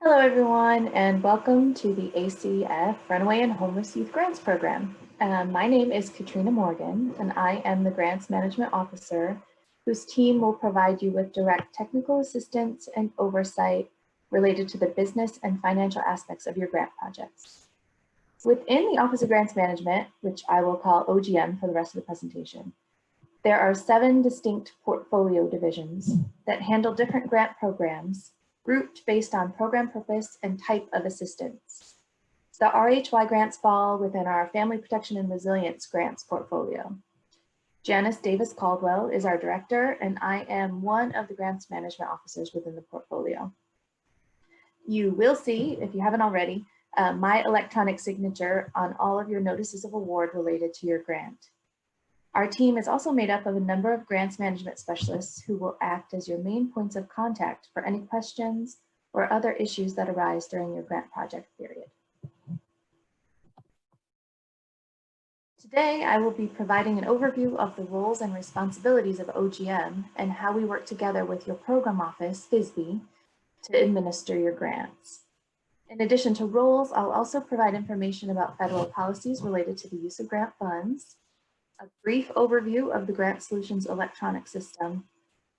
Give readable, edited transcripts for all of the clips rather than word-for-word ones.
Hello, everyone, and welcome to the ACF Runaway and Homeless Youth Grants Program. My name is Katrina Morgan, and I am the Grants Management Officer, whose team will provide you with direct technical assistance and oversight related to the business and financial aspects of your grant projects. Within the Office of Grants Management, which I will call OGM for the rest of the presentation, there are 7 distinct portfolio divisions that handle different grant programs grouped based on program purpose and type of assistance. The RHY grants fall within our Family Protection and Resilience grants portfolio. Janice Davis Caldwell is our director, and I am one of the grants management officers within the portfolio. You will see, if you haven't already, my electronic signature on all of your notices of award related to your grant. Our team is also made up of a number of grants management specialists who will act as your main points of contact for any questions or other issues that arise during your grant project period. Today, I will be providing an overview of the roles and responsibilities of OGM and how we work together with your program office, FISB, to administer your grants. In addition to roles, I'll also provide information about federal policies related to the use of grant funds, a brief overview of the Grant Solutions electronic system,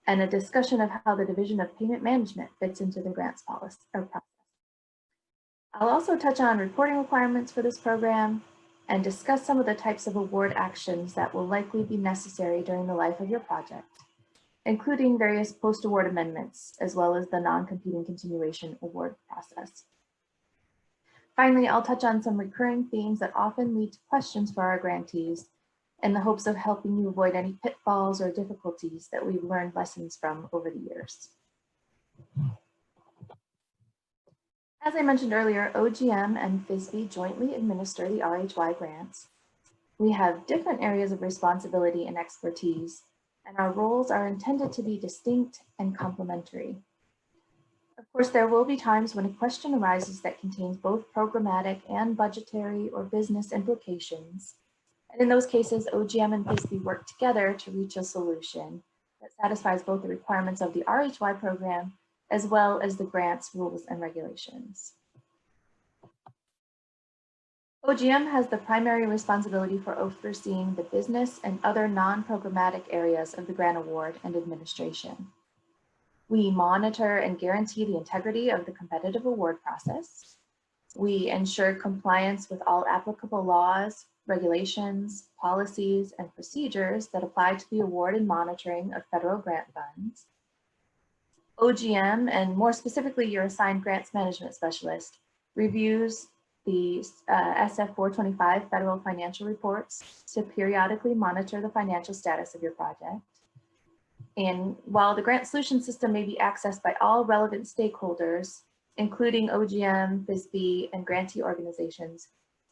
and a discussion of how the Division of Payment Management fits into the grants policy or process. I'll also touch on reporting requirements for this program and discuss some of the types of award actions that will likely be necessary during the life of your project, including various post-award amendments, as well as the non-competing continuation award process. Finally, I'll touch on some recurring themes that often lead to questions for our grantees in the hopes of helping you avoid any pitfalls or difficulties that we've learned lessons from over the years. As I mentioned earlier, OGM and FISB jointly administer the RHY grants. We have different areas of responsibility and expertise, and our roles are intended to be distinct and complementary. Of course, there will be times when a question arises that contains both programmatic and budgetary or business implications. And in those cases, OGM and FISB work together to reach a solution that satisfies both the requirements of the RHY program as well as the grant's rules and regulations. OGM has the primary responsibility for overseeing the business and other non-programmatic areas of the grant award and administration. We monitor and guarantee the integrity of the competitive award process. We ensure compliance with all applicable laws, regulations, policies, and procedures that apply to the award and monitoring of federal grant funds. OGM, and more specifically your assigned grants management specialist, reviews the SF 425 federal financial reports to periodically monitor the financial status of your project. And while the grant solution system may be accessed by all relevant stakeholders, including OGM, FISB, and grantee organizations,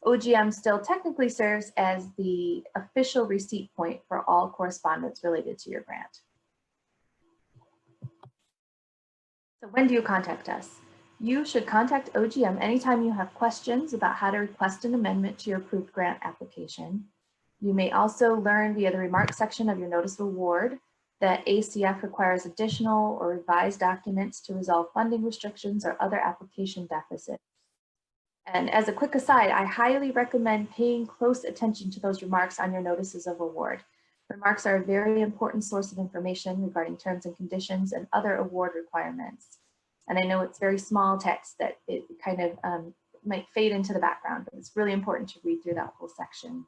OGM still technically serves as the official receipt point for all correspondence related to your grant. So when do you contact us? You should contact OGM anytime you have questions about how to request an amendment to your approved grant application. You may also learn via the remarks section of your notice of award that ACF requires additional or revised documents to resolve funding restrictions or other application deficits. And as a quick aside, I highly recommend paying close attention to those remarks on your notices of award. Remarks are a very important source of information regarding terms and conditions and other award requirements. And I know it's very small text that it kind of might fade into the background, but it's really important to read through that whole section.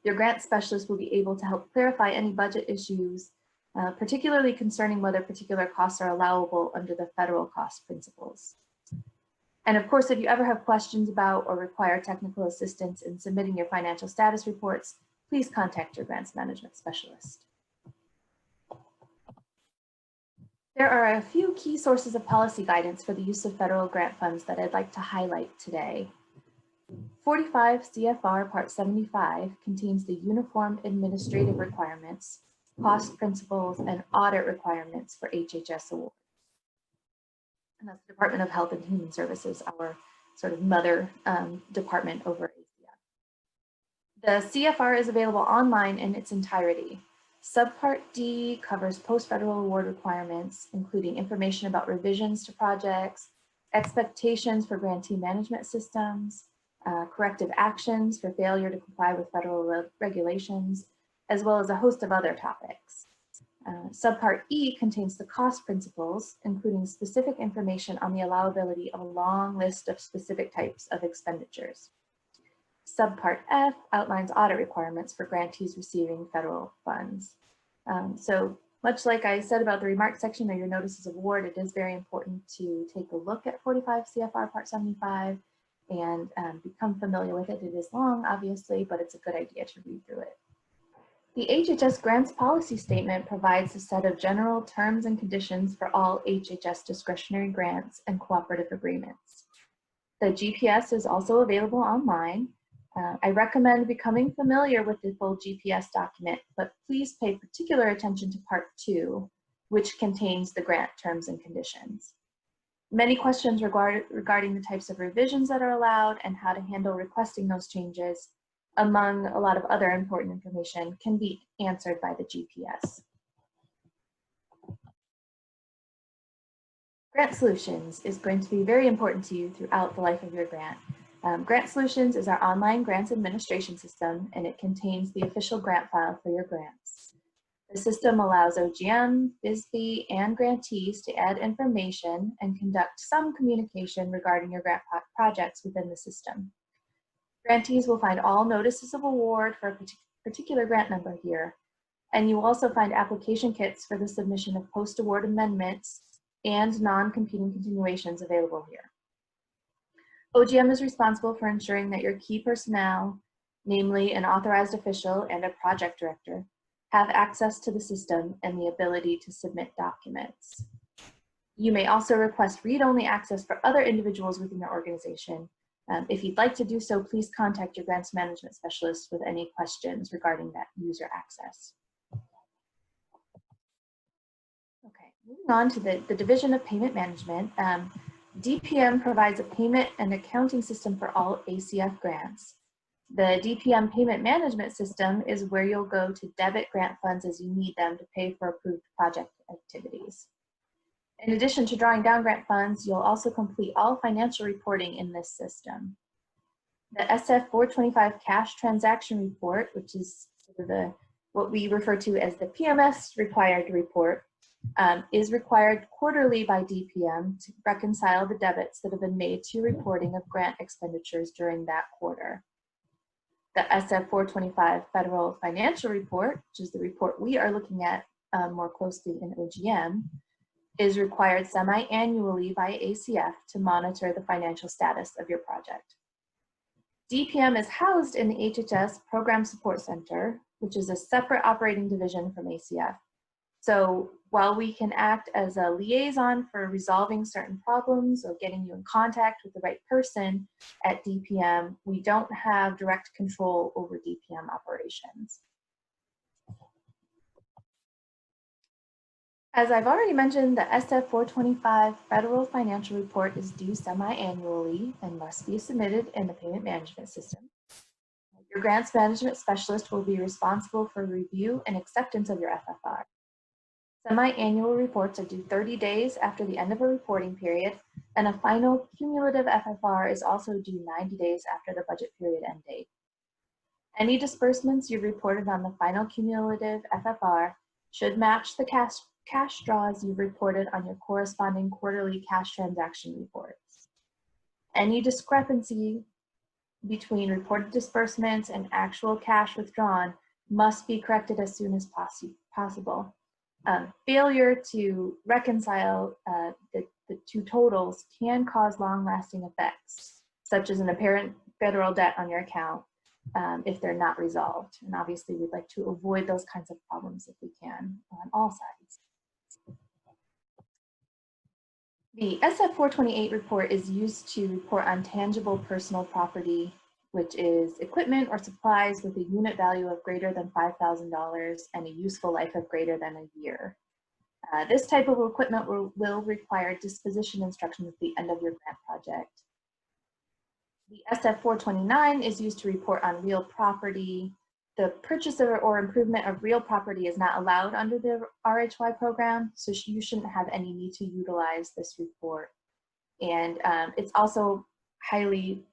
Your grant specialist will be able to help clarify any budget issues, particularly concerning whether particular costs are allowable under the federal cost principles. And of course, if you ever have questions about or require technical assistance in submitting your financial status reports, please contact your grants management specialist. There are a few key sources of policy guidance for the use of federal grant funds that I'd like to highlight today. 45 CFR Part 75 contains the uniform administrative requirements, cost principles, and audit requirements for HHS awards. And that's the Department of Health and Human Services, our sort of mother department over ACF. The CFR is available online in its entirety. Subpart D covers post-federal award requirements, including information about revisions to projects, expectations for grantee management systems, corrective actions for failure to comply with federal regulations, as well as a host of other topics. Subpart E contains the cost principles, including specific information on the allowability of a long list of specific types of expenditures. Subpart F outlines audit requirements for grantees receiving federal funds. So much like I said about the remarks section or your notices of award, it is very important to take a look at 45 CFR Part 75 and become familiar with it. It is long, obviously, but it's a good idea to read through it. The HHS Grants Policy Statement provides a set of general terms and conditions for all HHS discretionary grants and cooperative agreements. The GPS is also available online. I recommend becoming familiar with the full GPS document, but please pay particular attention to Part 2, which contains the grant terms and conditions. Many questions regarding the types of revisions that are allowed and how to handle requesting those changes, among a lot of other important information, can be answered by the GPS. Grant Solutions is going to be very important to you throughout the life of your grant. Grant Solutions is our online grants administration system, and it contains the official grant file for your grants. The system allows OGM, BISB, and grantees to add information and conduct some communication regarding your grant projects within the system. Grantees will find all notices of award for a particular grant number here, and you will also find application kits for the submission of post-award amendments and non-competing continuations available here. OGM is responsible for ensuring that your key personnel, namely an authorized official and a project director, have access to the system and the ability to submit documents. You may also request read-only access for other individuals within your organization. If you'd like to do so, please contact your grants management specialist with any questions regarding that user access. Okay, moving on to the Division of Payment Management. DPM provides a payment and accounting system for all ACF grants. The DPM payment management system is where you'll go to debit grant funds as you need them to pay for approved project activities. In addition to drawing down grant funds, you'll also complete all financial reporting in this system. The SF 425 cash transaction report, which is sort of what we refer to as the PMS required report, is required quarterly by DPM to reconcile the debits that have been made to reporting of grant expenditures during that quarter. The SF 425 Federal Financial Report, which is the report we are looking at more closely in OGM, is required semi-annually by ACF to monitor the financial status of your project. DPM is housed in the HHS Program Support Center, which is a separate operating division from ACF. So while we can act as a liaison for resolving certain problems or getting you in contact with the right person at DPM, we don't have direct control over DPM operations. As I've already mentioned, the SF 425 Federal Financial Report is due semi-annually and must be submitted in the payment management system. Your grants management specialist will be responsible for review and acceptance of your FFR. Semi-annual reports are due 30 days after the end of a reporting period, and a final cumulative FFR is also due 90 days after the budget period end date. Any disbursements you've reported on the final cumulative FFR should match the cash draws you've reported on your corresponding quarterly cash transaction reports. Any discrepancy between reported disbursements and actual cash withdrawn must be corrected as soon as possible. Failure to reconcile the two totals can cause long-lasting effects, such as an apparent federal debt on your account if they're not resolved. And obviously, we'd like to avoid those kinds of problems if we can on all sides. The SF 428 report is used to report on tangible personal property, which is equipment or supplies with a unit value of greater than $5,000 and a useful life of greater than a year. This type of equipment will require disposition instructions at the end of your grant project. The SF 429 is used to report on real property. The purchase or improvement of real property is not allowed under the RHY program, so you shouldn't have any need to utilize this report. And it's also highly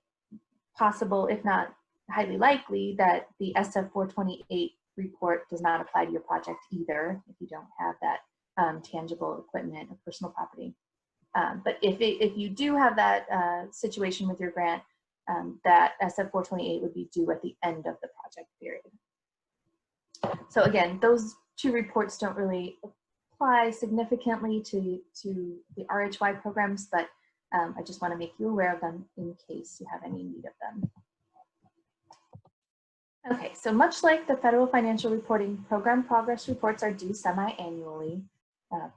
possible, if not highly likely, that the SF 428 report does not apply to your project either if you don't have that tangible equipment or personal property. But if you do have that situation with your grant, that SF 428 would be due at the end of the project period. So again, those two reports don't really apply significantly to the RHY programs, but I just want to make you aware of them in case you have any need of them. Okay, so much like the federal financial reporting, program progress reports are due semi-annually.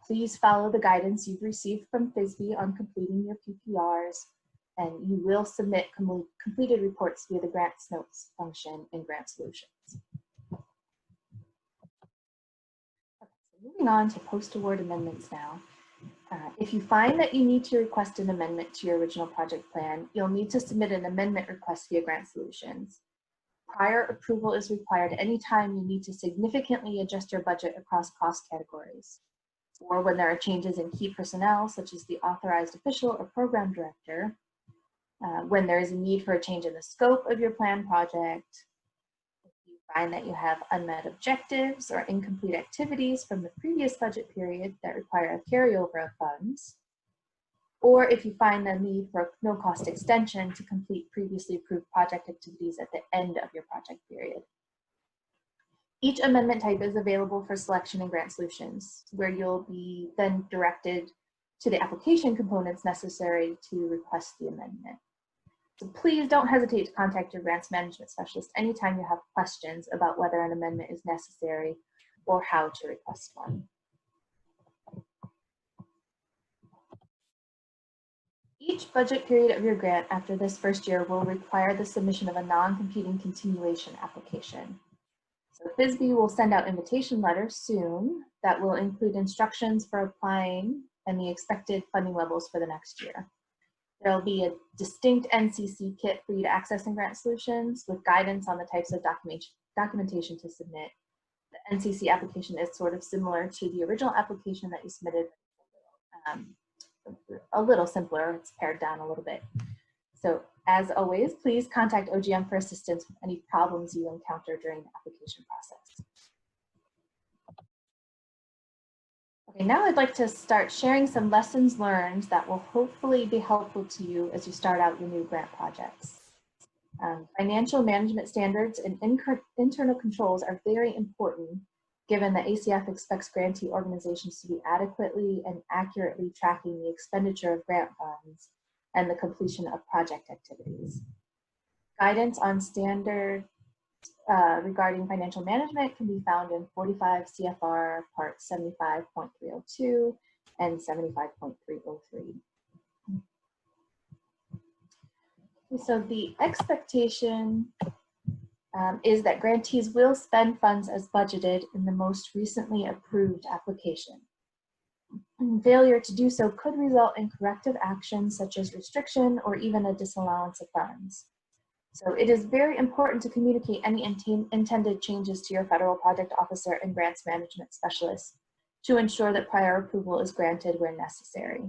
Please follow the guidance you've received from FSBE on completing your PPRs, and you will submit completed reports via the Grants Notes function in Grant Solutions. Okay, so moving on to post-award amendments now. If you find that you need to request an amendment to your original project plan, you'll need to submit an amendment request via Grant Solutions. Prior approval is required anytime you need to significantly adjust your budget across cost categories, or when there are changes in key personnel, such as the authorized official or program director, when there is a need for a change in the scope of your planned project, if you find that you have unmet objectives or incomplete activities from the previous budget period that require a carryover of funds, or if you find the need for a no-cost extension to complete previously approved project activities at the end of your project period. Each amendment type is available for selection in Grant Solutions, where you'll be then directed to the application components necessary to request the amendment. So please don't hesitate to contact your grants management specialist anytime you have questions about whether an amendment is necessary or how to request one. Each budget period of your grant after this first year will require the submission of a non-competing continuation application. So FSBE will send out invitation letters soon that will include instructions for applying and the expected funding levels for the next year. There'll be a distinct NCC kit for you to access in Grant Solutions with guidance on the types of documentation to submit. The NCC application is sort of similar to the original application that you submitted, a little simpler. It's pared down a little bit. So as always, please contact OGM for assistance with any problems you encounter during the application process. Okay, now I'd like to start sharing some lessons learned that will hopefully be helpful to you as you start out your new grant projects. Financial management standards and internal controls are very important, given that ACF expects grantee organizations to be adequately and accurately tracking the expenditure of grant funds and the completion of project activities. Guidance on standards regarding financial management can be found in 45 CFR Part 75.302 and 75.303. So the expectation is that grantees will spend funds as budgeted in the most recently approved application. And failure to do so could result in corrective actions such as restriction or even a disallowance of funds. So it is very important to communicate any intended changes to your federal project officer and grants management specialist to ensure that prior approval is granted where necessary.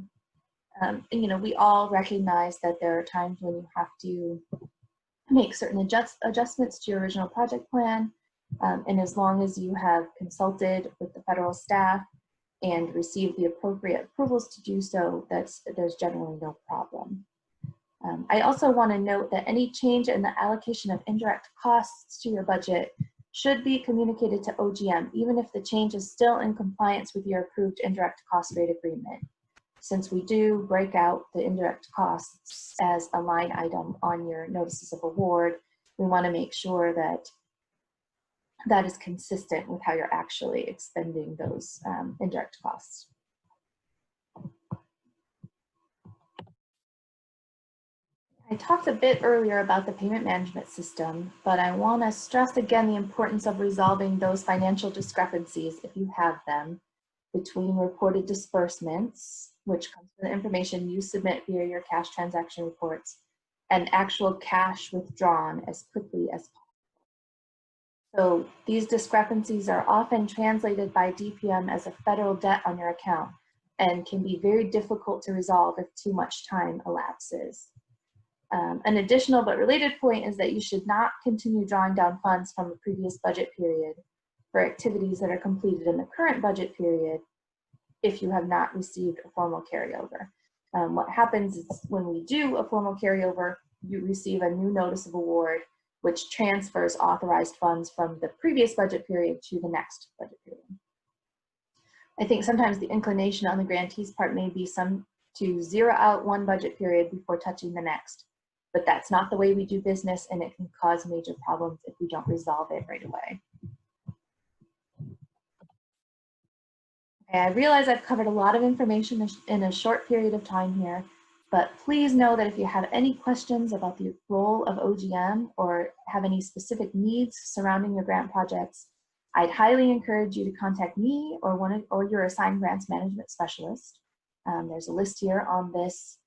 And, we all recognize that there are times when you have to make certain adjustments to your original project plan. And as long as you have consulted with the federal staff and received the appropriate approvals to do so, there's generally no problem. I also want to note that any change in the allocation of indirect costs to your budget should be communicated to OGM, even if the change is still in compliance with your approved indirect cost rate agreement. Since we do break out the indirect costs as a line item on your notices of award, we want to make sure that that is consistent with how you're actually expending those indirect costs. I talked a bit earlier about the payment management system, but I want to stress again the importance of resolving those financial discrepancies, if you have them, between reported disbursements, which comes from the information you submit via your cash transaction reports, and actual cash withdrawn as quickly as possible. So these discrepancies are often translated by DPM as a federal debt on your account, and can be very difficult to resolve if too much time elapses. An additional but related point is that you should not continue drawing down funds from a previous budget period for activities that are completed in the current budget period if you have not received a formal carryover. What happens is when we do a formal carryover, you receive a new notice of award, which transfers authorized funds from the previous budget period to the next budget period. I think sometimes the inclination on the grantee's part may be to zero out one budget period before touching the next, but that's not the way we do business, and it can cause major problems if we don't resolve it right away. Okay, I realize I've covered a lot of information in a short period of time here, but please know that if you have any questions about the role of OGM or have any specific needs surrounding your grant projects, I'd highly encourage you to contact me or your assigned grants management specialist. There's a list here on this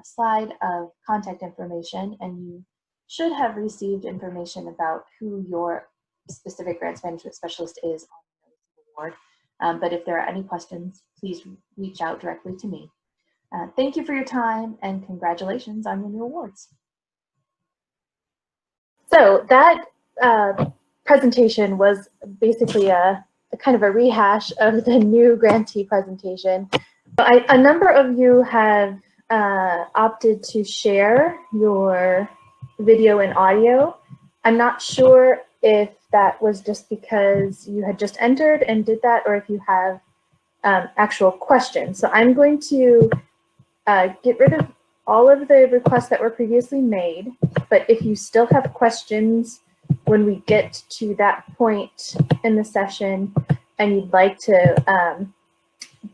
slide of contact information, and you should have received information about who your specific grants management specialist is on the notice of award. But if there are any questions, please reach out directly to me. Thank you for your time, and congratulations on your new awards. So that presentation was basically a kind of a rehash of the new grantee presentation. A number of you have opted to share your video and audio. I'm not sure if that was just because you had just entered and did that, or if you have actual questions. So I'm going to get rid of all of the requests that were previously made, but if you still have questions when we get to that point in the session and you'd like to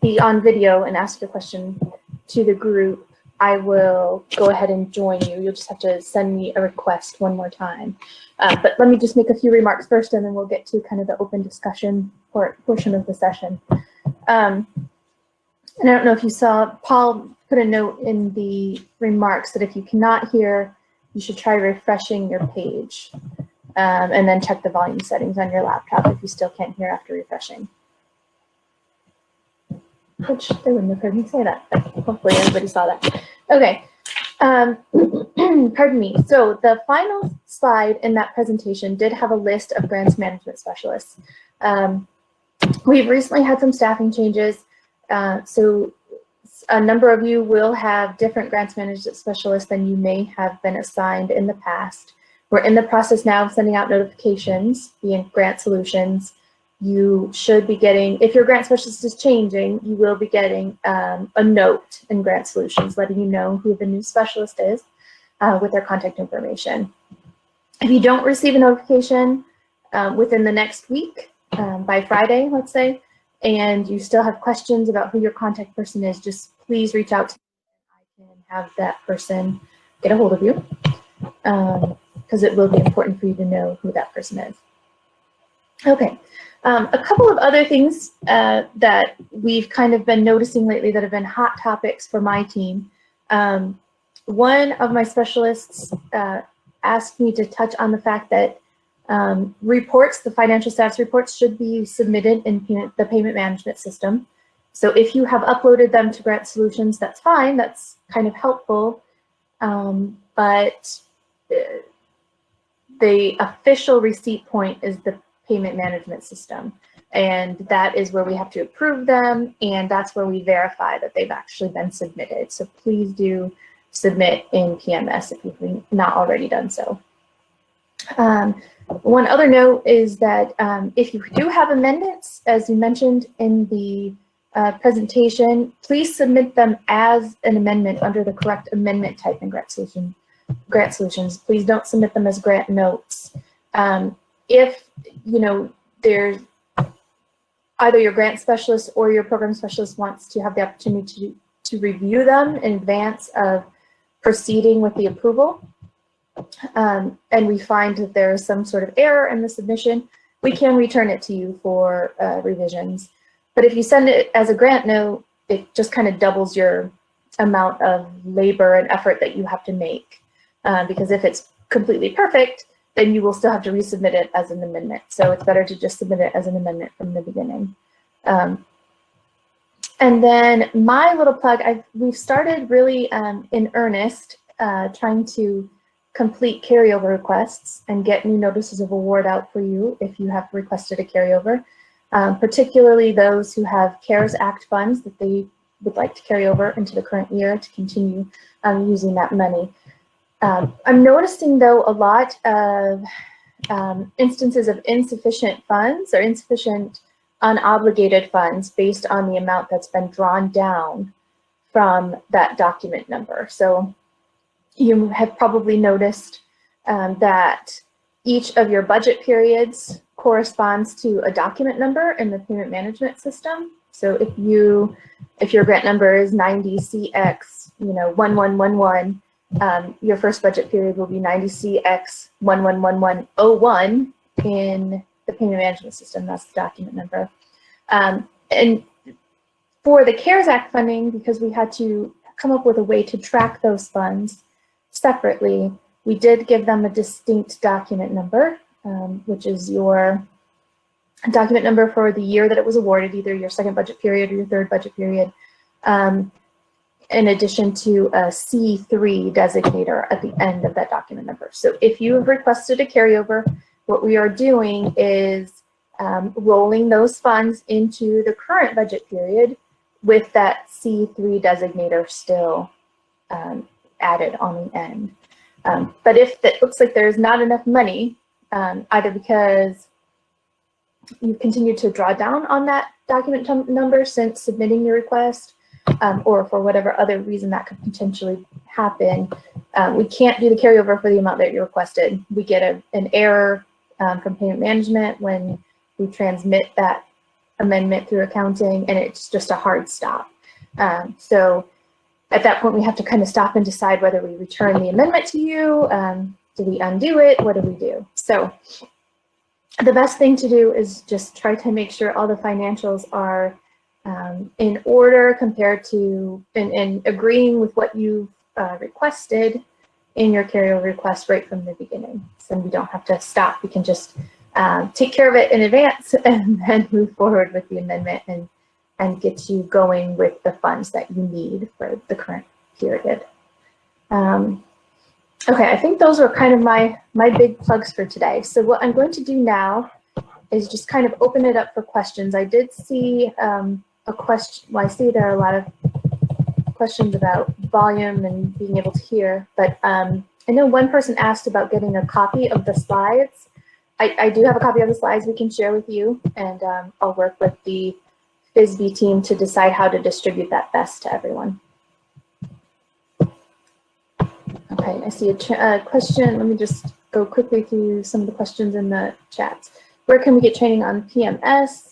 be on video and ask your question to the group, I will go ahead and join you. You'll just have to send me a request one more time. But let me just make a few remarks first, and then we'll get to kind of the open discussion portion of the session. And I don't know if you saw, Paul put a note in the remarks that if you cannot hear, you should try refreshing your page, and then check the volume settings on your laptop if you still can't hear after refreshing. Which they wouldn't have heard me say that, but hopefully everybody saw that. Okay, pardon me. So the final slide in that presentation did have a list of grants management specialists. We've recently had some staffing changes, so a number of you will have different grants management specialists than you may have been assigned in the past. We're in the process now of sending out notifications via Grant Solutions. You should be getting, if your grant specialist is changing, you will be getting a note in Grant Solutions letting you know who the new specialist is with their contact information. If you don't receive a notification within the next week, by Friday, let's say, and you still have questions about who your contact person is, just please reach out to me and I can have that person get a hold of you, because it will be important for you to know who that person is. Okay. A couple of other things that we've kind of been noticing lately that have been hot topics for my team. One of my specialists asked me to touch on the fact that reports, the financial status reports, should be submitted in the payment management system. So if you have uploaded them to Grant Solutions, that's fine, that's kind of helpful, but the official receipt point is the payment management system, and that is where we have to approve them, and that's where we verify that they've actually been submitted. So please do submit in PMS if you've not already done so. One other note is that if you do have amendments, as you mentioned in the presentation, please submit them as an amendment under the correct amendment type in Grant Solutions. Please don't submit them as grant notes. If you know there's either your grant specialist or your program specialist wants to have the opportunity to review them in advance of proceeding with the approval, and we find that there is some sort of error in the submission, we can return it to you for revisions. But if you send it as a grant note, it just kind of doubles your amount of labor and effort that you have to make, because if it's completely perfect, then you will still have to resubmit it as an amendment. So it's better to just submit it as an amendment from the beginning. And then my little plug, we've started really in earnest trying to complete carryover requests and get new notices of award out for you if you have requested a carryover, particularly those who have CARES Act funds that they would like to carry over into the current year to continue using that money. I'm noticing, though, a lot of instances of insufficient funds or insufficient unobligated funds based on the amount that's been drawn down from that document number. So you have probably noticed that each of your budget periods corresponds to a document number in the payment management system. So if your grant number is 90CX, 1111, your first budget period will be 90CX 111101 in the payment management system. That's the document number. And for the CARES Act funding, because we had to come up with a way to track those funds separately, we did give them a distinct document number, which is your document number for the year that it was awarded, either your second budget period or your third budget period, in addition to a C3 designator at the end of that document number. So if you have requested a carryover, what we are doing is rolling those funds into the current budget period with that C3 designator still added on the end. But if it looks like there's not enough money, either because you continue to draw down on that document number since submitting your request, or for whatever other reason that could potentially happen, we can't do the carryover for the amount that you requested. We get an error from payment management when we transmit that amendment through accounting, and it's just a hard stop. So at that point, we have to kind of stop and decide whether we return the amendment to you, do we undo it, what do we do? So the best thing to do is just try to make sure all the financials are in order compared to, and agreeing with what you requested in your carryover request right from the beginning. So we don't have to stop. We can just take care of it in advance and then move forward with the amendment and get you going with the funds that you need for the current period. Okay, I think those are kind of my big plugs for today. So what I'm going to do now is just kind of open it up for questions. I did see a question, well, I see there are a lot of questions about volume and being able to hear, but I know one person asked about getting a copy of the slides. I do have a copy of the slides we can share with you, and I'll work with the FISB team to decide how to distribute that best to everyone. Okay, I see a question. Let me just go quickly through some of the questions in the chat. Where can we get training on PMS?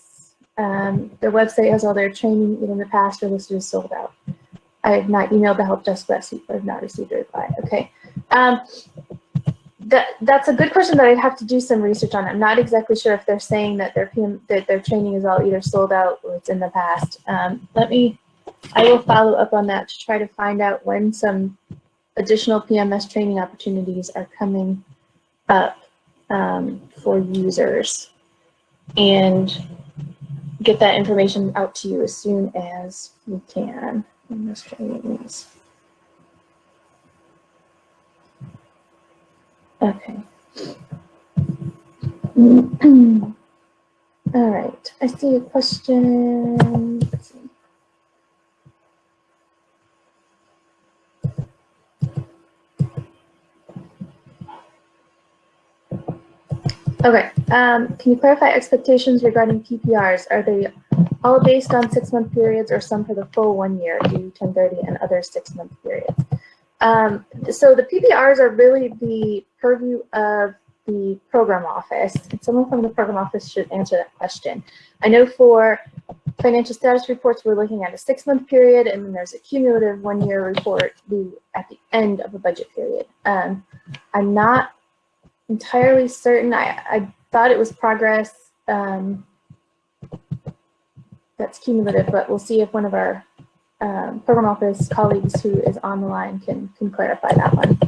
Their website has all their training in the past or listed as sold out. I have not emailed the help desk last week, but I have not received a reply. Okay. That's a good question that I'd have to do some research on. I'm not exactly sure if they're saying that their training is all either sold out or it's in the past. I will follow up on that to try to find out when some additional PMS training opportunities are coming up for users, and get that information out to you as soon as we can. Okay. All right, I see a question. Let's see. Okay, can you clarify expectations regarding PPRs? Are they all based on 6-month periods or some for the full 1 year, due 1030 and other 6-month periods? So the PPRs are really the purview of the program office, and someone from the program office should answer that question. I know for financial status reports, we're looking at a 6-month period, and then there's a cumulative 1-year report due at the end of a budget period. I'm not entirely certain. I thought it was progress that's cumulative, but we'll see if one of our program office colleagues who is on the line can clarify that one.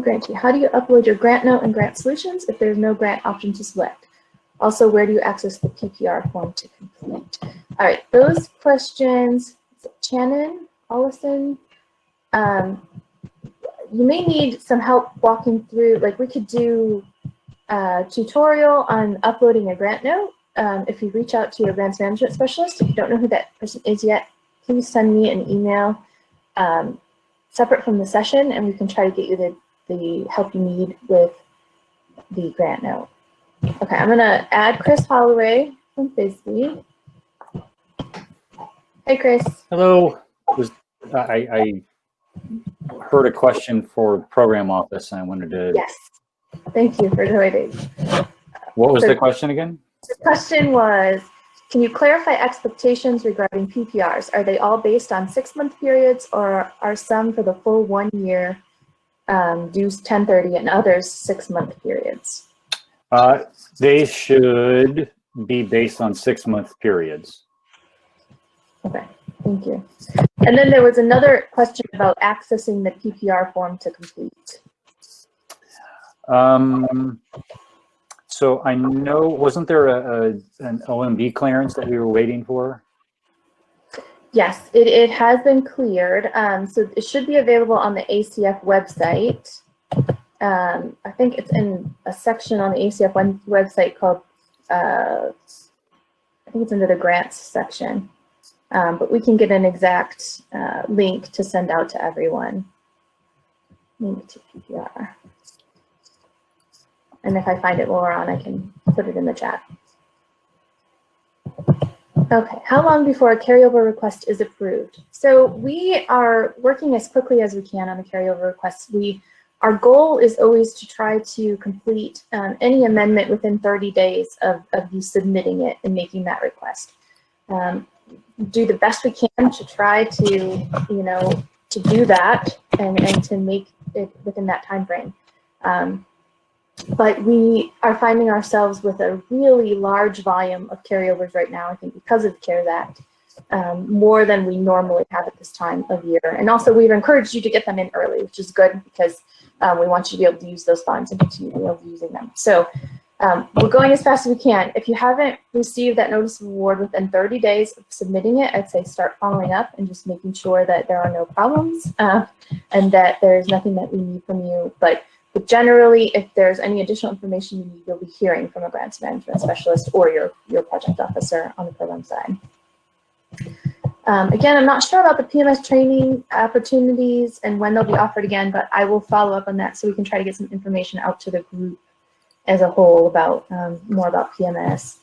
Grantee, how do you upload your grant note and grant solutions if there's no grant option to select? Also, where do you access the PPR form to complete? All right, those questions, Shannon, Allison, you may need some help walking through, like we could do a tutorial on uploading a grant note. If you reach out to your grants management specialist, if you don't know who that person is yet, please send me an email separate from the session, and we can try to get you the help you need with the grant note. Okay, I'm gonna add Chris Holloway from Bisbee. Hey, Chris. Hello. I heard a question for program office, and I wanted to. Yes. Thank you for joining. What was the question again? The question was, can you clarify expectations regarding PPRs? Are they all based on 6-month periods, or are some for the full 1 year dues 1030 and others 6-month periods? They should be based on 6-month periods. Okay, thank you. And then there was another question about accessing the PPR form to complete. So I know, wasn't there an OMB clearance that we were waiting for? Yes, it has been cleared. So it should be available on the ACF website. I think it's in a section on the ACF website called, I think it's under the grants section. But we can get an exact link to send out to everyone. Link to PPR. And if I find it while we're on, I can put it in the chat. Okay, how long before a carryover request is approved? So we are working as quickly as we can on the carryover requests. Our goal is always to try to complete any amendment within 30 days of you submitting it and making that request. Do the best we can to try to, to do that and to make it within that time frame. But we are finding ourselves with a really large volume of carryovers right now, I think because of the CARES Act, more than we normally have at this time of year. And also we've encouraged you to get them in early, which is good because we want you to be able to use those funds and continue to be able to using them. So we're going as fast as we can. If you haven't received that notice of award within 30 days of submitting it, I'd say start following up and just making sure that there are no problems and that there's nothing that we need from you. But generally, if there's any additional information you need, you'll be hearing from a grants management specialist or your project officer on the program side. Again, I'm not sure about the PMS training opportunities and when they'll be offered again, but I will follow up on that so we can try to get some information out to the group as a whole about more about PMS.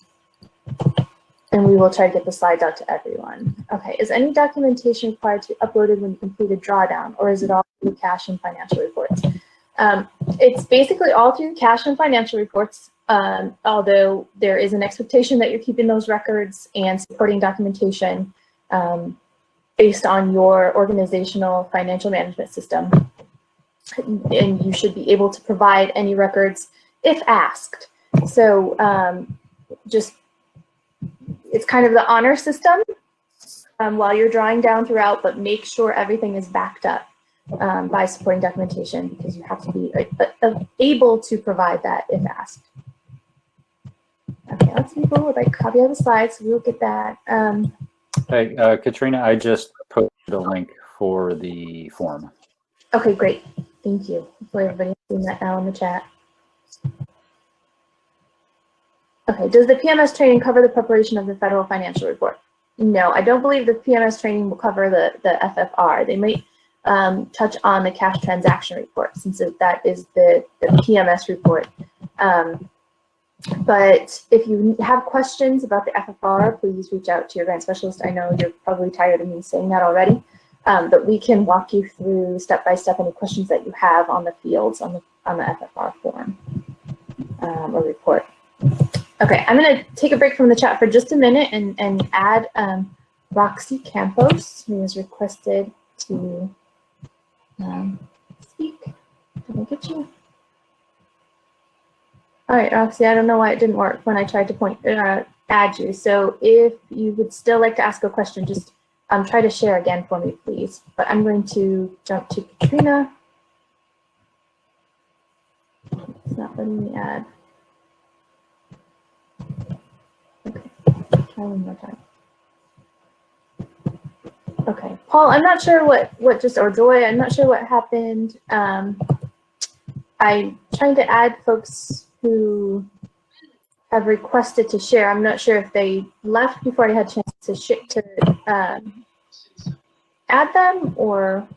And we will try to get the slides out to everyone. Okay, is any documentation required to be uploaded when you complete a drawdown, or is it all through cash and financial reports? It's basically all through cash and financial reports, although there is an expectation that you're keeping those records and supporting documentation based on your organizational financial management system. And you should be able to provide any records if asked. So it's kind of the honor system while you're drawing down throughout, but make sure everything is backed up by supporting documentation, because you have to be able to provide that if asked. Okay, let's people would like a copy of the slides, so we'll get that. Hey, Katrina, I just posted a link for the form. Okay, great. Thank you. Hopefully everybody's seeing that now in the chat. Okay, does the PMS training cover the preparation of the federal financial report? No, I don't believe the PMS training will cover the FFR. They might touch on the cash transaction report, since that is the PMS report. But if you have questions about the FFR, please reach out to your grant specialist. I know you're probably tired of me saying that already, but we can walk you through step by step any questions that you have on the fields on the FFR form or report. Okay, I'm going to take a break from the chat for just a minute and add Roxy Campos, who has requested to speak. Did I get you? All right, Roxy, I don't know why it didn't work when I tried to add you. So if you would still like to ask a question, just try to share again for me, please. But I'm going to jump to Katrina. It's not letting me add. Try one more time. Okay, Paul, I'm not sure what just, or Joy, I'm not sure what happened. I'm trying to add folks who have requested to share. I'm not sure if they left before I had a chance to add them, or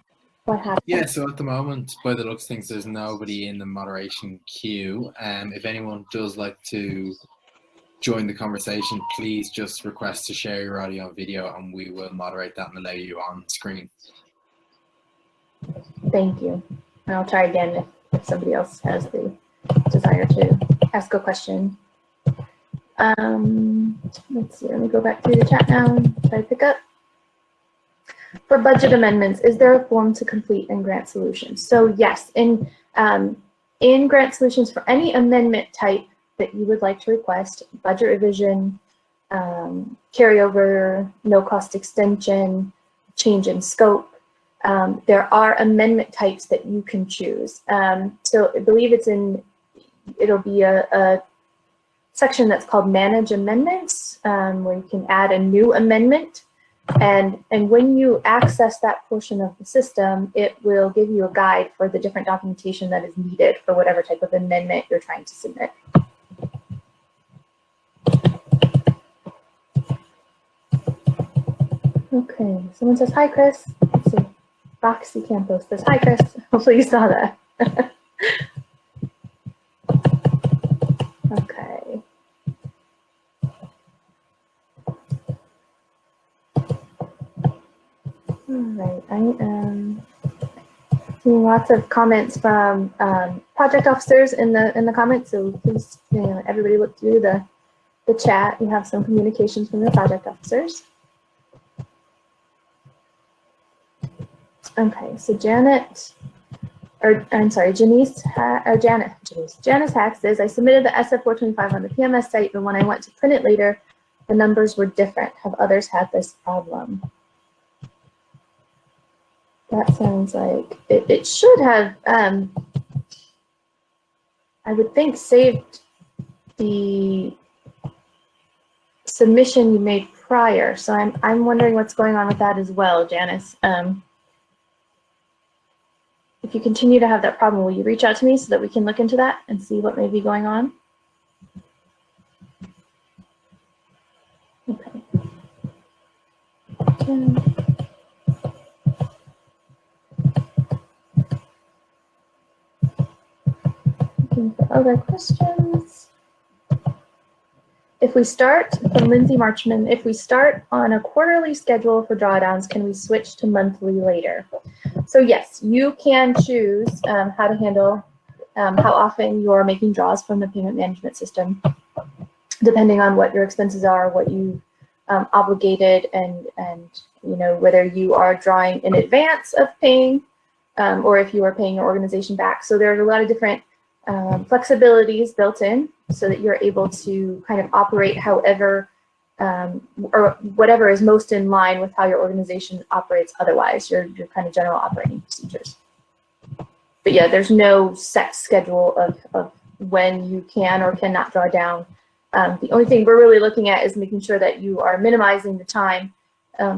what happened. Yeah, so at the moment, by the looks of things, there's nobody in the moderation queue. If anyone does like to join the conversation, please just request to share your audio and video, and we will moderate that and allow you on screen. Thank you. And I'll try again if somebody else has the desire to ask a question. Let's see, let me go back through the chat now and try to pick up. For budget amendments, is there a form to complete in Grant Solutions? So yes, in Grant Solutions, for any amendment type that you would like to request, budget revision, carryover, no cost extension, change in scope, there are amendment types that you can choose. So I believe it'll be a section that's called Manage Amendments, where you can add a new amendment. And when you access that portion of the system, it will give you a guide for the different documentation that is needed for whatever type of amendment you're trying to submit. Okay, someone says, hi, Chris. Let's see. Roxy Campos says, hi, Chris. Hopefully you saw that. Okay. All right, I am seeing lots of comments from project officers in the comments, so please, everybody look through the chat. You have some communications from the project officers. Okay, so Janice Hacks says, I submitted the SF425 on the PMS site, but when I went to print it later, the numbers were different. Have others had this problem? That sounds like it should have, I would think, saved the submission you made prior. So I'm wondering what's going on with that as well, Janice. If you continue to have that problem, will you reach out to me so that we can look into that and see what may be going on? Okay. Looking for other questions. If we start, from Lindsay Marchman, if we start on a quarterly schedule for drawdowns, can we switch to monthly later? So yes, you can choose how to handle how often you're making draws from the payment management system, depending on what your expenses are, what you obligated, and whether you are drawing in advance of paying, or if you are paying your organization back. So there's a lot of different flexibilities built in so that you're able to kind of operate however or whatever is most in line with how your organization operates otherwise, your kind of general operating procedures. But yeah, there's no set schedule of when you can or cannot draw down. The only thing we're really looking at is making sure that you are minimizing the time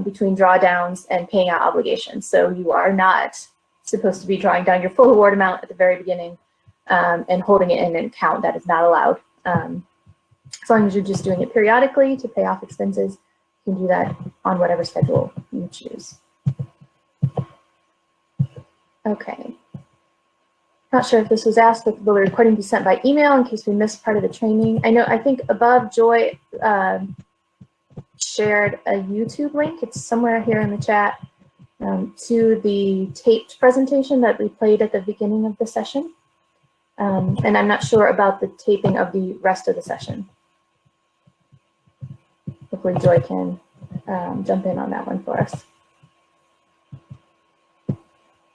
between drawdowns and paying out obligations. So you are not supposed to be drawing down your full award amount at the very beginning and holding it in an account. That is not allowed. As long as you're just doing it periodically to pay off expenses, you can do that on whatever schedule you choose. Okay. Not sure if this was asked, but will the recording be sent by email in case we missed part of the training? I think above Joy shared a YouTube link. It's somewhere here in the chat to the taped presentation that we played at the beginning of the session. And I'm not sure about the taping of the rest of the session. Hopefully Joy can jump in on that one for us.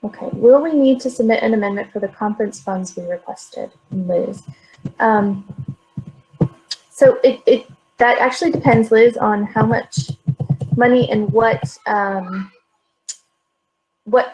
Okay, will we need to submit an amendment for the conference funds we requested, Liz? So that actually depends, Liz, on how much money and what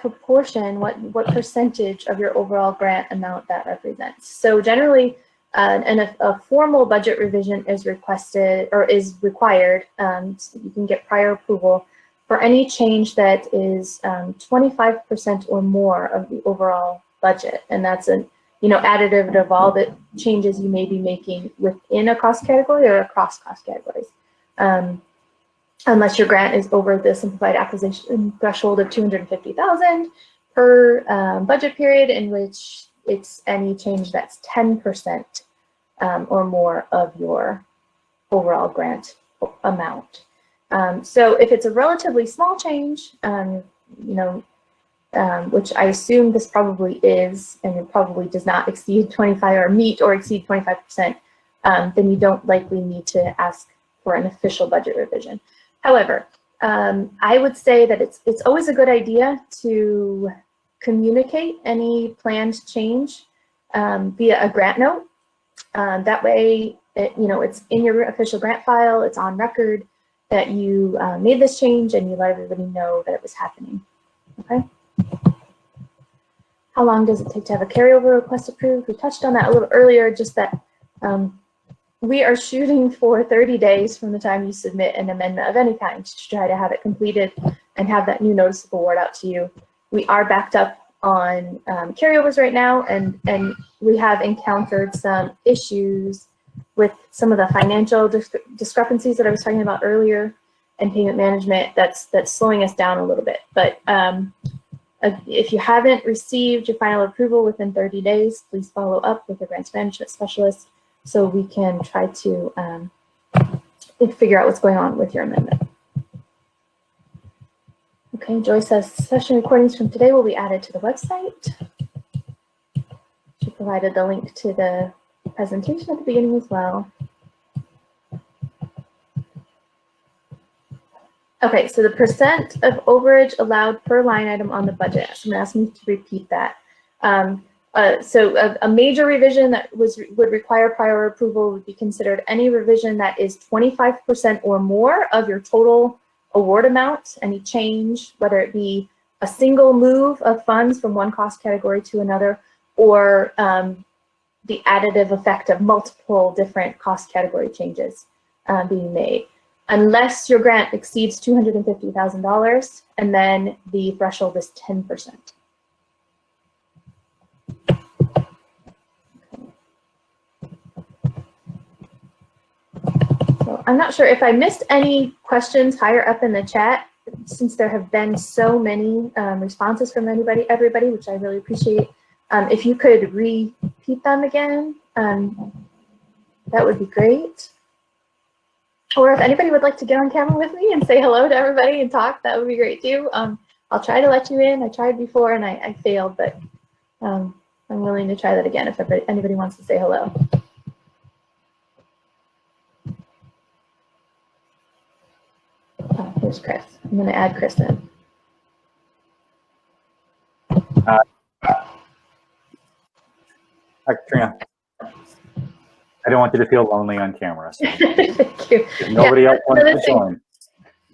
proportion, what percentage of your overall grant amount that represents. So generally, And a formal budget revision is requested or is required, so you can get prior approval for any change that is 25% or more of the overall budget. And that's an additive of all the changes you may be making within a cost category or across cost categories. Unless your grant is over the simplified acquisition threshold of $250,000 per budget period, in which it's any change that's 10% or more of your overall grant amount. So if it's a relatively small change, which I assume this probably is, and it probably does not exceed 25 or meet or exceed 25%, then you don't likely need to ask for an official budget revision. However, I would say that it's always a good idea to communicate any planned change via a grant note. That way, it's in your official grant file, it's on record that you made this change and you let everybody know that it was happening, okay? How long does it take to have a carryover request approved? We touched on that a little earlier, just that we are shooting for 30 days from the time you submit an amendment of any kind to try to have it completed and have that new notice of award out to you. We are backed up on carryovers right now, and we have encountered some issues with some of the financial discrepancies that I was talking about earlier and payment management that's slowing us down a little bit. But if you haven't received your final approval within 30 days, please follow up with a grants management specialist so we can try to figure out what's going on with your amendment. Okay, Joy says session recordings from today will be added to the website. She provided the link to the presentation at the beginning as well. Okay, so the percent of overage allowed per line item on the budget. So I'm gonna ask me to repeat that. So a major revision that would require prior approval would be considered any revision that is 25% or more of your total award amount. Any change, whether it be a single move of funds from one cost category to another, or the additive effect of multiple different cost category changes being made, unless your grant exceeds $250,000, and then the threshold is 10%. So I'm not sure if I missed any questions higher up in the chat, since there have been so many responses from everybody, which I really appreciate. If you could repeat them again, that would be great. Or if anybody would like to get on camera with me and say hello to everybody and talk, that would be great too. I'll try to let you in. I tried before and I failed, but I'm willing to try that again if anybody wants to say hello. Oh, here's Chris. I'm going to add Chris in. Hi, Katrina. I don't want you to feel lonely on camera. So. Thank you. If nobody else wants to join.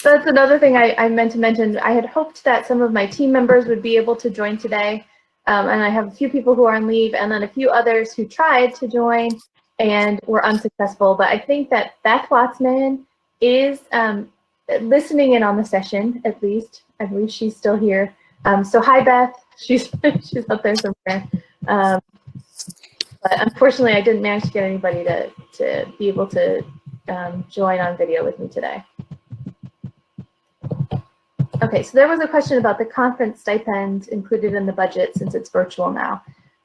That's another thing I meant to mention. I had hoped that some of my team members would be able to join today. And I have a few people who are on leave and then a few others who tried to join and were unsuccessful. But I think that Beth Watsman is listening in on the session, at least. I believe she's still here. So hi, Beth. She's up there somewhere. But unfortunately, I didn't manage to get anybody to be able to join on video with me today. Okay, so there was a question about the conference stipend included in the budget since it's virtual now.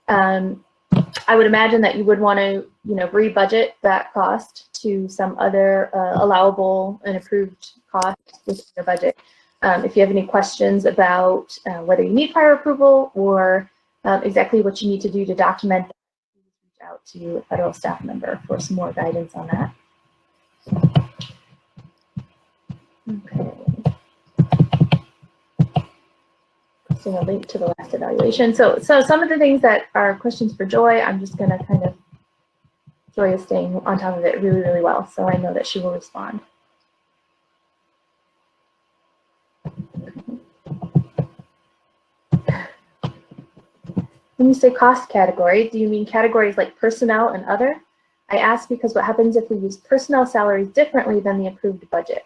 I would imagine that you would want to, re-budget that cost to some other allowable and approved cost within your budget. If you have any questions about whether you need prior approval or exactly what you need to do to document that, please reach out to a federal staff member for some more guidance on that. Okay. So a link to the last evaluation. So some of the things that are questions for Joy, I'm just going to kind of, Joy is staying on top of it really, really well. So I know that she will respond. When you say cost category, do you mean categories like personnel and other? I ask because what happens if we use personnel salaries differently than the approved budget?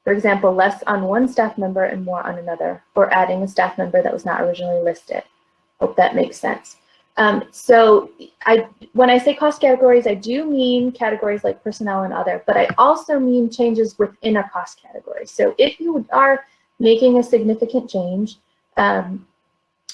For example, less on one staff member and more on another, or adding a staff member that was not originally listed. Hope that makes sense. So when I say cost categories, I do mean categories like personnel and other, but I also mean changes within a cost category. So if you are making a significant change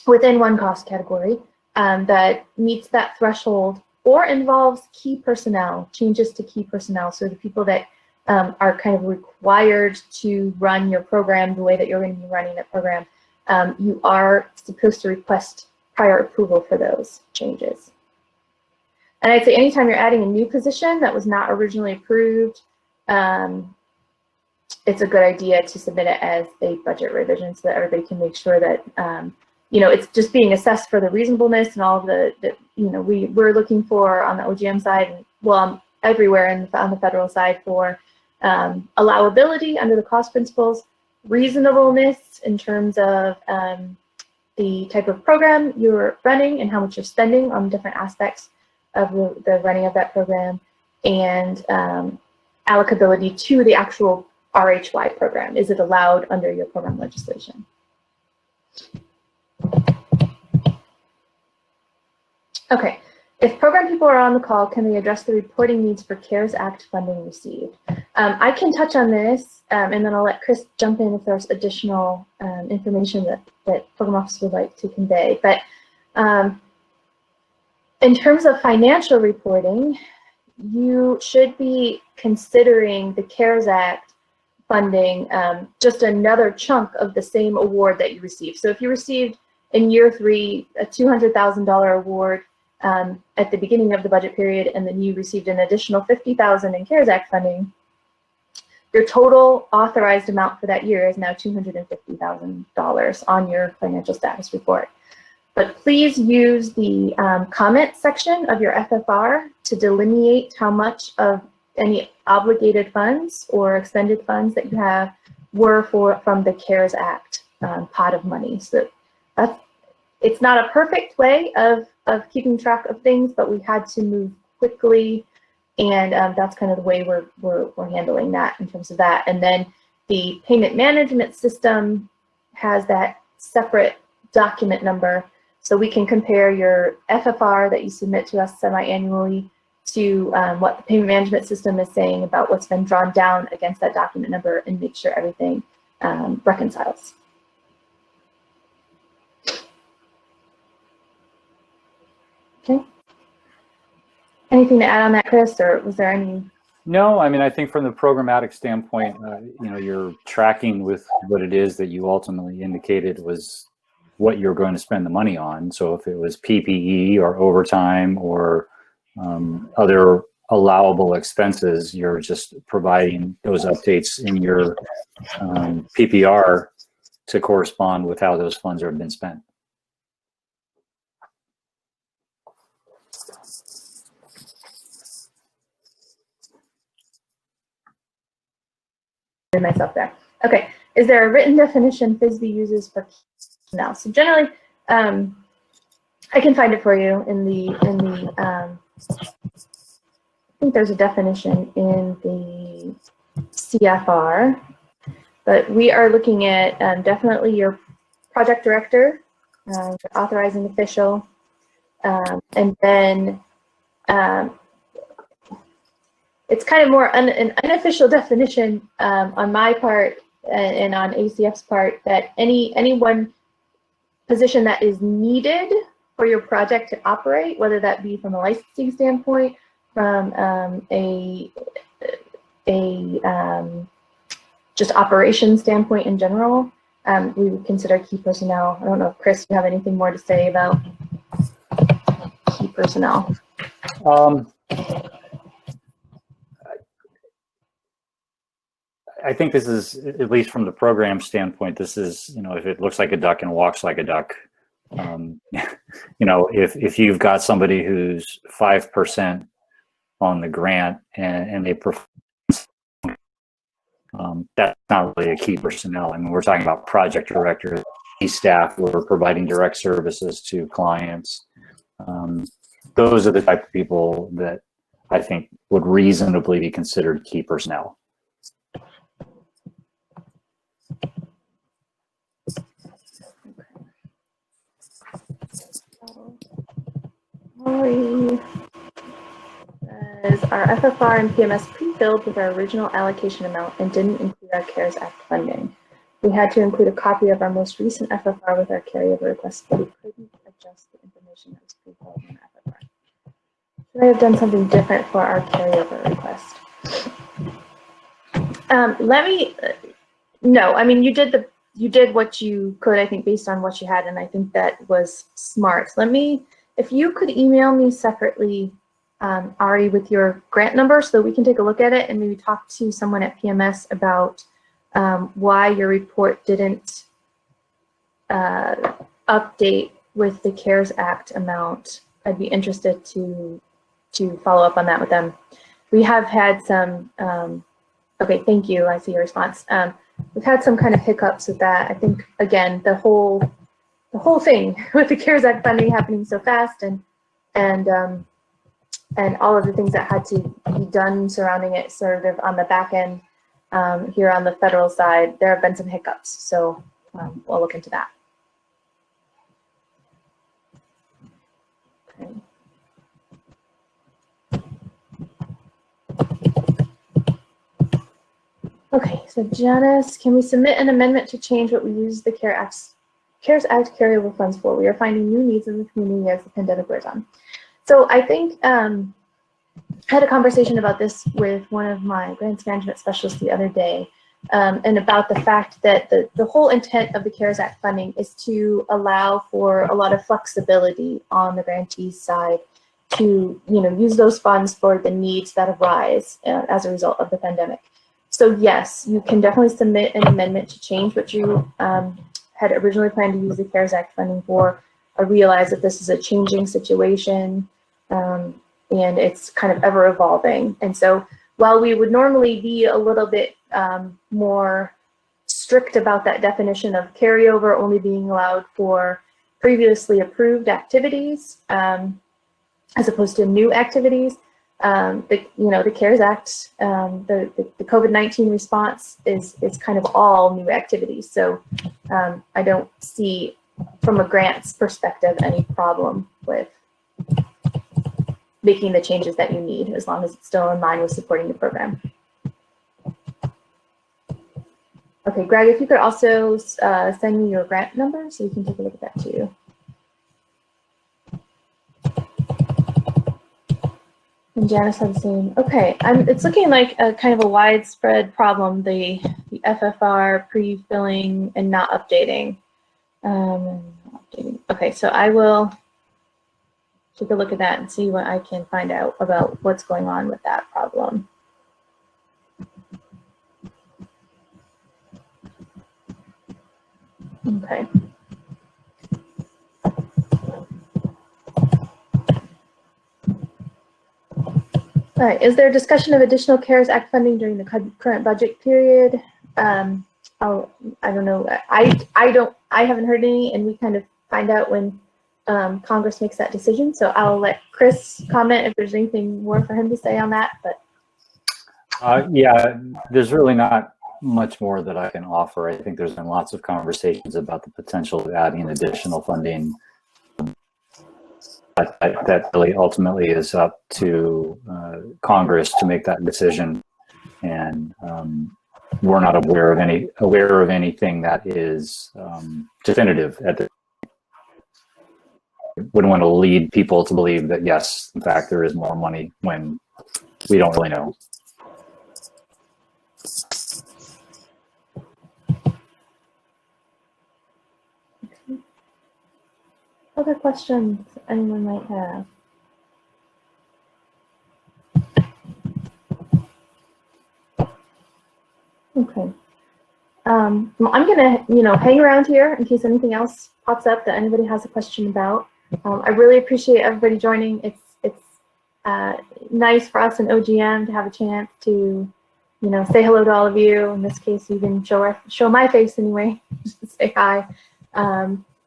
within one cost category that meets that threshold or involves key personnel, changes to key personnel, so the people that are kind of required to run your program the way that you're going to be running that program, you are supposed to request prior approval for those changes. And I'd say anytime you're adding a new position that was not originally approved, it's a good idea to submit it as a budget revision so that everybody can make sure that you know, it's just being assessed for the reasonableness and all of the you know, we're looking for on the OGM side, and well, everywhere on the federal side for allowability under the cost principles, reasonableness in terms of the type of program you're running and how much you're spending on different aspects of the running of that program, and allocability to the actual RHY program. Is it allowed under your program legislation? Okay, if program people are on the call, can they address the reporting needs for CARES Act funding received? I can touch on this, and then I'll let Chris jump in if there's additional information that program office would like to convey. But in terms of financial reporting, you should be considering the CARES Act funding just another chunk of the same award that you received. So if you received in year 3 a $200,000 award at the beginning of the budget period, and then you received an additional $50,000 in CARES Act funding, your total authorized amount for that year is now $250,000 on your financial status report. But please use the comment section of your FFR to delineate how much of any obligated funds or expended funds that you have were from the CARES Act pot of money. So it's not a perfect way of keeping track of things, but we had to move quickly, and that's kind of the way we're handling that in terms of that. And then the payment management system has that separate document number, so we can compare your FFR that you submit to us semi-annually to what the payment management system is saying about what's been drawn down against that document number, and make sure everything reconciles. Okay. Anything to add on that, Chris, or was there any? No, I mean, I think from the programmatic standpoint, you know, you're tracking with what it is that you ultimately indicated was what you're going to spend the money on. So if it was PPE or overtime or other allowable expenses, you're just providing those updates in your PPR to correspond with how those funds have been spent. Myself there. Okay, is there a written definition FISB uses for now? So generally, I can find it for you in the I think there's a definition in the CFR, but we are looking at definitely your project director, your authorizing official, and then it's kind of more an unofficial definition on my part and on ACF's part, that any one position that is needed for your project to operate, whether that be from a licensing standpoint, from just operations standpoint in general, we would consider key personnel. I don't know if Chris, you have anything more to say about key personnel? I think this is, at least from the program standpoint, this is, you know, if it looks like a duck and walks like a duck, you know, if you've got somebody who's 5% on the grant and they perform, that's not really a key personnel. I mean, we're talking about project directors, key staff who are providing direct services to clients, Those are the type of people that I think would reasonably be considered key personnel. Lori says our FFR and PMS pre-filled with our original allocation amount and didn't include our CARES Act funding. We had to include a copy of our most recent FFR with our carryover request, but we couldn't adjust the information that was pre-filled in the FFR. Should I have done something different for our carryover request? No, I mean, you did what you could, I think, based on what you had, and I think that was smart. If you could email me separately, Ari, with your grant number so that we can take a look at it and maybe talk to someone at PMS about why your report didn't update with the CARES Act amount. I'd be interested to follow up on that with them. We have had some, okay, thank you, I see your response. We've had some kind of hiccups with that. I think, again, the whole thing with the CARES Act funding happening so fast and all of the things that had to be done surrounding it sort of on the back end here on the federal side, there have been some hiccups. So we'll look into that. Okay. Okay, so Janice, can we submit an amendment to change what we use the CARES Act carryover funds for? We are finding new needs in the community as the pandemic wears on. So I think I had a conversation about this with one of my grants management specialists the other day, and about the fact that the whole intent of the CARES Act funding is to allow for a lot of flexibility on the grantees side to use those funds for the needs that arise as a result of the pandemic. So yes, you can definitely submit an amendment to change what you had originally planned to use the CARES Act funding for. I realize that this is a changing situation and it's kind of ever evolving. And so while we would normally be a little bit more strict about that definition of carryover only being allowed for previously approved activities as opposed to new activities, the CARES Act, the COVID-19 response is kind of all new activities. So I don't see, from a grants perspective, any problem with making the changes that you need, as long as it's still in line with supporting the program. Okay, Greg, if you could also send me your grant number so we can take a look at that too. And Janice had the same. Okay, it's looking like a kind of a widespread problem, the FFR pre-filling and not updating. Okay, so I will take a look at that and see what I can find out about what's going on with that problem. Okay. All right, is there a discussion of additional CARES Act funding during the current budget period? I don't know. I haven't heard any, and we kind of find out when Congress makes that decision. So I'll let Chris comment if there's anything more for him to say on that. But yeah, there's really not much more that I can offer. I think there's been lots of conversations about the potential of adding additional funding. That really ultimately is up to Congress to make that decision, and we're not aware of anything that is definitive at the. Wouldn't want to lead people to believe that yes, in fact, there is more money when we don't really know. Other questions anyone might have? Okay. Well, I'm gonna, hang around here in case anything else pops up that anybody has a question about. I really appreciate everybody joining. It's nice for us in OGM to have a chance to, say hello to all of you. In this case, even show my face anyway, just to say hi.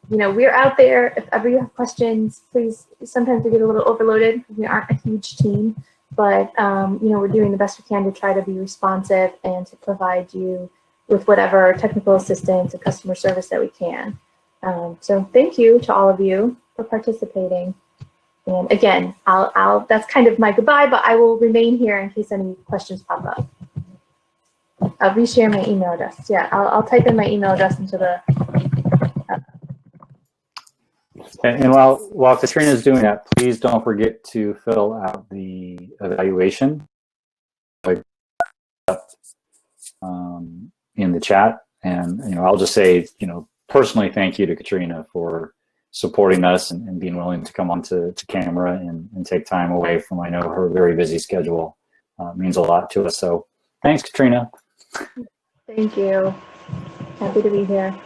we're out there. If ever you have questions, please, sometimes we get a little overloaded. We aren't a huge team, but, we're doing the best we can to try to be responsive and to provide you with whatever technical assistance and customer service that we can. So thank you to all of you for participating. And again, that's kind of my goodbye, but I will remain here in case any questions pop up. I'll reshare my email address. Yeah, I'll type in my email address into the. And while Katrina is doing that, please don't forget to fill out the evaluation in the chat. And I'll just say, personally, thank you to Katrina for supporting us and being willing to come onto camera and take time away from, I know, her very busy schedule. Means a lot to us. So thanks, Katrina. Thank you. Happy to be here.